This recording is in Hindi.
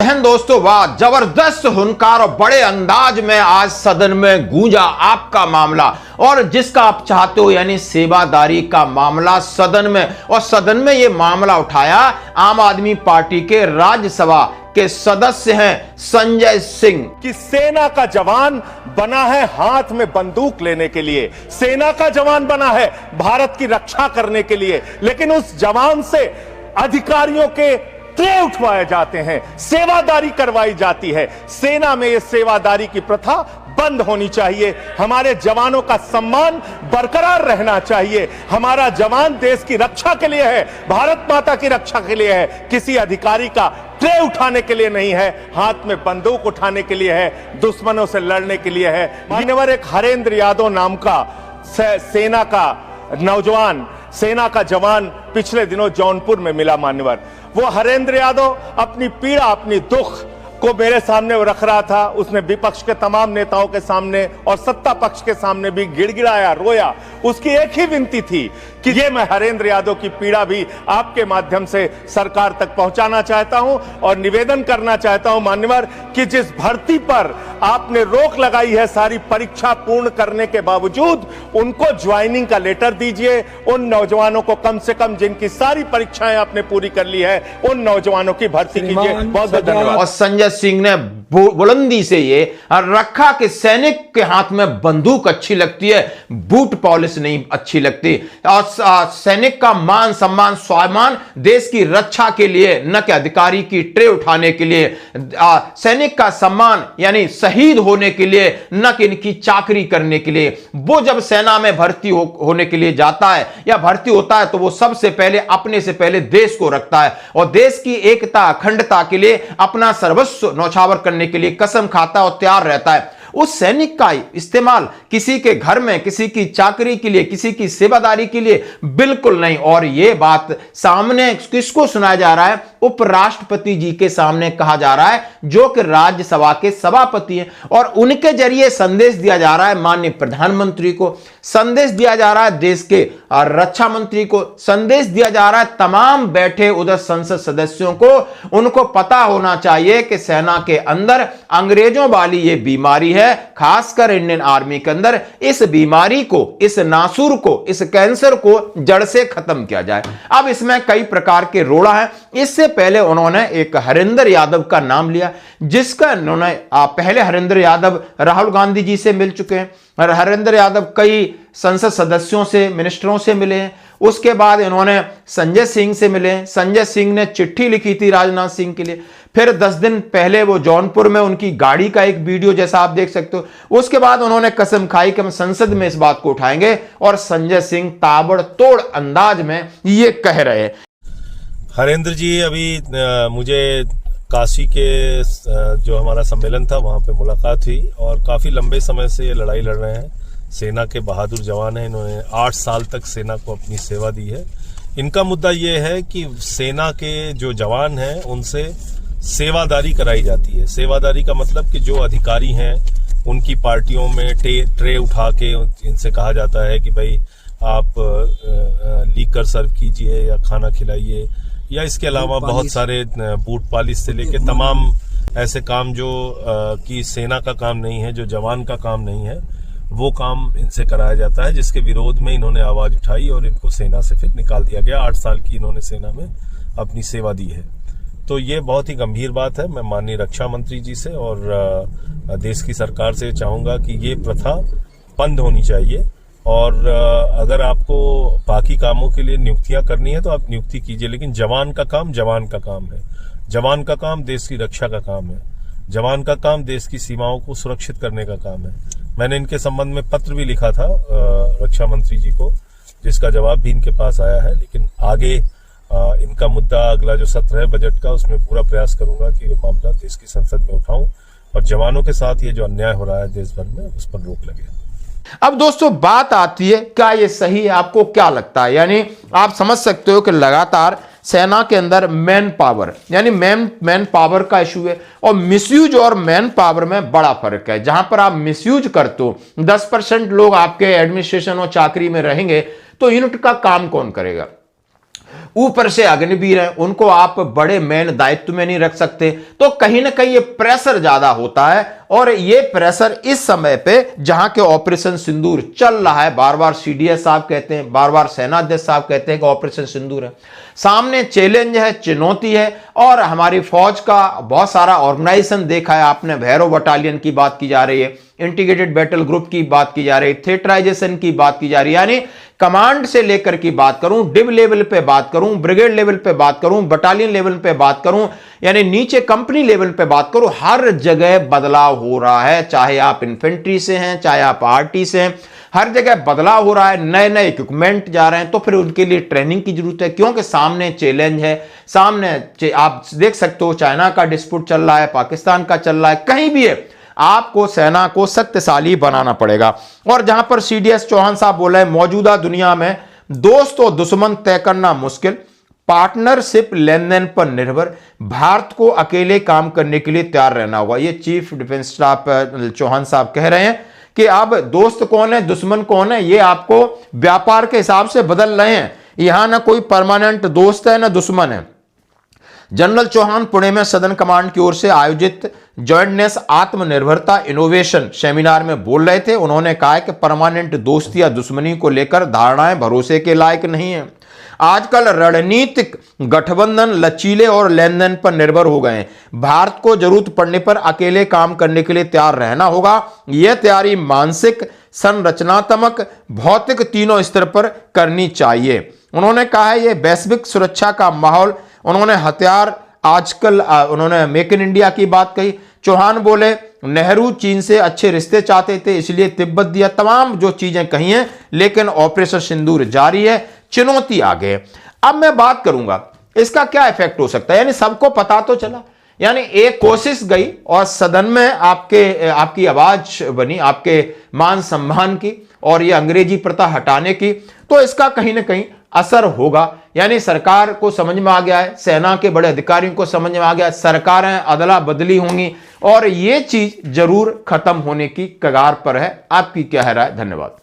बहन दोस्तों, वाह, जबरदस्त हुनकार और बड़े अंदाज में आज सदन में गूंजा आपका मामला और जिसका आप चाहते हो यानी सेवादारी का मामला सदन में। और सदन में यह मामला उठाया आम आदमी पार्टी के राज्यसभा के सदस्य हैं संजय सिंह। कि सेना का जवान बना है हाथ में बंदूक लेने के लिए, सेना का जवान बना है भारत की रक्षा करने के लिए, लेकिन उस जवान से अधिकारियों के ट्रे उठवाए जाते हैं, सेवादारी करवाई जाती है। सेना में यह सेवादारी की प्रथा बंद होनी चाहिए। हमारे जवानों का सम्मान बरकरार रहना चाहिए। हमारा जवान देश की रक्षा के लिए है, भारत माता की रक्षा के लिए है, किसी अधिकारी का ट्रे उठाने के लिए नहीं है, हाथ में बंदूक उठाने के लिए है, दुश्मनों से लड़ने के लिए है। मान्यवर एक हरेंद्र यादव नाम का सेना का नौजवान, सेना का जवान पिछले दिनों जौनपुर में मिला। मान्यवर वो हरेंद्र यादव अपनी पीड़ा, अपनी दुख को मेरे सामने वो रख रहा था। उसने विपक्ष के तमाम नेताओं के सामने और सत्ता पक्ष के सामने भी गिड़गिड़ाया, रोया। उसकी एक ही विनती थी कि ये मैं हरेंद्र यादव की पीड़ा भी आपके माध्यम से सरकार तक पहुंचाना चाहता हूं और निवेदन करना चाहता हूं मान्यवर कि जिस भर्ती पर आपने रोक लगाई है सारी परीक्षा पूर्ण करने के बावजूद, उनको ज्वाइनिंग का लेटर दीजिए। उन नौजवानों को कम से कम जिनकी सारी परीक्षाएं आपने पूरी कर ली है, उन नौजवानों की भर्ती कीजिए। बहुत बहुत धन्यवाद। और संजय सिंह ने बुलंदी से ये रखा कि सैनिक के हाथ में बंदूक अच्छी लगती है, बूट पॉलिश नहीं अच्छी लगती। और सैनिक का मान सम्मान स्वाभिमान देश की रक्षा के लिए, न कि अधिकारी की ट्रे उठाने के लिए। सैनिक का सम्मान यानी शहीद होने के लिए, न कि इनकी चाकरी करने के लिए। वो जब सेना में भर्ती होने के लिए जाता है या भर्ती होता है तो वो सबसे पहले अपने से पहले देश को रखता है और देश की एकता अखंडता के लिए अपना सर्वस्व न्यौछावर करने के लिए कसम खाता और तैयार रहता है। उस सैनिक का इस्तेमाल किसी के घर में, किसी की चाकरी के लिए, किसी की सेवादारी के लिए बिल्कुल नहीं। और यह बात सामने किसको सुनाया जा रहा है? उपराष्ट्रपति जी के सामने कहा जा रहा है, जो कि राज्यसभा के सभापति हैं। और उनके जरिए संदेश दिया जा रहा है माननीय प्रधानमंत्री को, संदेश दिया जा रहा है देश के रक्षा मंत्री को, संदेश दिया जा रहा है तमाम बैठे उधर संसद सदस्यों को। उनको पता होना चाहिए कि सेना के अंदर अंग्रेजों वाली यह बीमारी है, खासकर इंडियन आर्मी के अंदर। इस बीमारी को, इस नासूर को, इस कैंसर को जड़ से खत्म किया जाए। अब इसमें कई प्रकार के रोड़ा हैं। इससे पहले उन्होंने एक हरेंद्र यादव का नाम लिया, जिसका उन्होंने पहले हरेंद्र यादव राहुल गांधी जी से मिल चुके हैं और हरेंद्र यादव कई संसद सदस्यों से, मिनिस्टरों से मिले हैं। उसके बाद इन्होंने संजय सिंह से मिले। संजय सिंह ने चिट्ठी लिखी थी राजनाथ सिंह के लिए। फिर 10 दिन पहले वो जौनपुर में उनकी गाड़ी का एक वीडियो जैसा आप देख सकते हो। उसके बाद उन्होंने कसम खाई कि हम संसद में इस बात को उठाएंगे और संजय सिंह ताबड़तोड़ अंदाज में ये कह रहे हैं। हरेंद्र जी, अभी मुझे काशी के जो हमारा सम्मेलन था वहाँ पे मुलाकात हुई और काफ़ी लंबे समय से ये लड़ाई लड़ रहे हैं। सेना के बहादुर जवान हैं, इन्होंने 8 साल तक सेना को अपनी सेवा दी है। इनका मुद्दा ये है कि सेना के जो जवान हैं उनसे सेवादारी कराई जाती है। सेवादारी का मतलब कि जो अधिकारी हैं उनकी पार्टियों में ट्रे उठा के इनसे कहा जाता है कि भाई आप लीकर सर्व कीजिए या खाना खिलाइए, या इसके अलावा बहुत सारे बूट पॉलिश से लेके तमाम ऐसे काम जो कि सेना का काम नहीं है, जो जवान का काम नहीं है, वो काम इनसे कराया जाता है, जिसके विरोध में इन्होंने आवाज उठाई और इनको सेना से फिर निकाल दिया गया। 8 साल की इन्होंने सेना में अपनी सेवा दी है। तो ये बहुत ही गंभीर बात है। मैं माननीय रक्षा मंत्री जी से और देश की सरकार से चाहूंगा कि ये प्रथा बंद होनी चाहिए। और अगर आपको बाकी कामों के लिए नियुक्तियां करनी है तो आप नियुक्ति कीजिए, लेकिन जवान का काम जवान का काम है। जवान का काम देश की रक्षा का काम है। जवान का काम देश की सीमाओं को सुरक्षित करने का काम है। मैंने इनके संबंध में पत्र भी लिखा था रक्षा मंत्री जी को, जिसका जवाब भी इनके पास आया है। लेकिन आगे इनका मुद्दा, अगला जो सत्र है बजट का, उसमें पूरा प्रयास करूंगा कि ये मामला देश की संसद में उठाऊं और जवानों के साथ ये जो अन्याय हो रहा है देश भर में, उस पर रोक लगे। अब दोस्तों बात आती है, क्या ये सही है? आपको क्या लगता है? यानी आप समझ सकते हो कि लगातार सेना के अंदर मैन पावर यानी मैन पावर का इशू है और मिसयूज और मैन पावर में बड़ा फर्क है। जहां पर आप मिसयूज करते हो, 10% लोग आपके एडमिनिस्ट्रेशन और चाकरी में रहेंगे तो यूनिट का काम कौन करेगा? ऊपर से अग्निवीर हैं, उनको आप बड़े मेन दायित्व में नहीं रख सकते। तो कहीं ना कहीं ये प्रेशर ज्यादा होता है, और ये प्रेशर इस समय पे जहां के ऑपरेशन सिंदूर चल रहा है, बार बार सीडीएस साहब कहते हैं, बार बार सेनाध्यक्ष साहब कहते हैं कि ऑपरेशन सिंदूर है, सामने चैलेंज है, चुनौती है। और हमारी फौज का बहुत सारा ऑर्गेनाइजेशन देखा है आपने, भैरव बटालियन की बात की जा रही है, इंटीग्रेटेड बैटल ग्रुप की बात की जा रही है, थिएटराइजेशन की बात की जा रही है, यानी कमांड से लेकर की बात करूं, डिव लेवल पे बात करूं, ब्रिगेड लेवल पे बात करूं, बटालियन लेवल पे बात करूं, यानी नीचे कंपनी लेवल पे बात करूं, हर जगह बदलाव हो रहा है। चाहे आप इन्फेंट्री से हैं, चाहे आप आरटी से हैं, हर जगह बदलाव हो रहा है, नए नए इक्विपमेंट जा रहे हैं। तो फिर उनके लिए ट्रेनिंग की जरूरत है, क्योंकि सामने चैलेंज है, सामने आप देख सकते हो चाइना का डिस्प्यूट चल रहा है, पाकिस्तान का चल रहा है, कहीं भी है, आपको सेना को शक्तिशाली बनाना पड़ेगा। और जहां पर सीडीएस चौहान साहब बोले मौजूदा दुनिया में दोस्त और दुश्मन तय करना मुश्किल, पार्टनरशिप लेन देन पर निर्भर, भारत को अकेले काम करने के लिए तैयार रहना होगा। ये चीफ डिफेंस स्टाफ चौहान साहब कह रहे हैं कि अब दोस्त कौन है, दुश्मन कौन है, ये आपको व्यापार के हिसाब से बदल रहे हैं। यहां ना कोई परमानेंट दोस्त है ना दुश्मन है। जनरल चौहान पुणे में सदन कमांड की ओर से आयोजित जॉइंटनेस आत्मनिर्भरता इनोवेशन सेमिनार में बोल रहे थे। उन्होंने कहा कि परमानेंट दोस्ती या दुश्मनी को लेकर धारणाएं भरोसे के लायक नहीं है। आजकल रणनीतिक गठबंधन लचीले और लेन देन पर निर्भर हो गए हैं। भारत को जरूरत पड़ने पर अकेले काम करने के लिए तैयार रहना होगा। यह तैयारी मानसिक, संरचनात्मक, भौतिक तीनों स्तर पर करनी चाहिए। उन्होंने कहा है यह वैश्विक सुरक्षा का माहौल, उन्होंने हथियार आजकल उन्होंने मेक इन इंडिया की बात कही। चौहान बोले नेहरू चीन से अच्छे रिश्ते चाहते थे, इसलिए तिब्बत दिया, तमाम जो चीजें कही हैं, लेकिन ऑपरेशन सिंदूर जारी है, चुनौती आगे। अब मैं बात करूंगा इसका क्या इफेक्ट हो सकता है, यानी सबको पता तो चला, यानी एक कोशिश गई और सदन में आपकी आवाज बनी, आपके मान सम्मान की और ये अंग्रेजी प्रथा हटाने की, तो इसका कहीं ना कहीं असर होगा। यानी सरकार को समझ में आ गया है, सेना के बड़े अधिकारियों को समझ में आ गया है, सरकारें अदला बदली होंगी और ये चीज जरूर खत्म होने की कगार पर है। आपकी क्या है राय? धन्यवाद।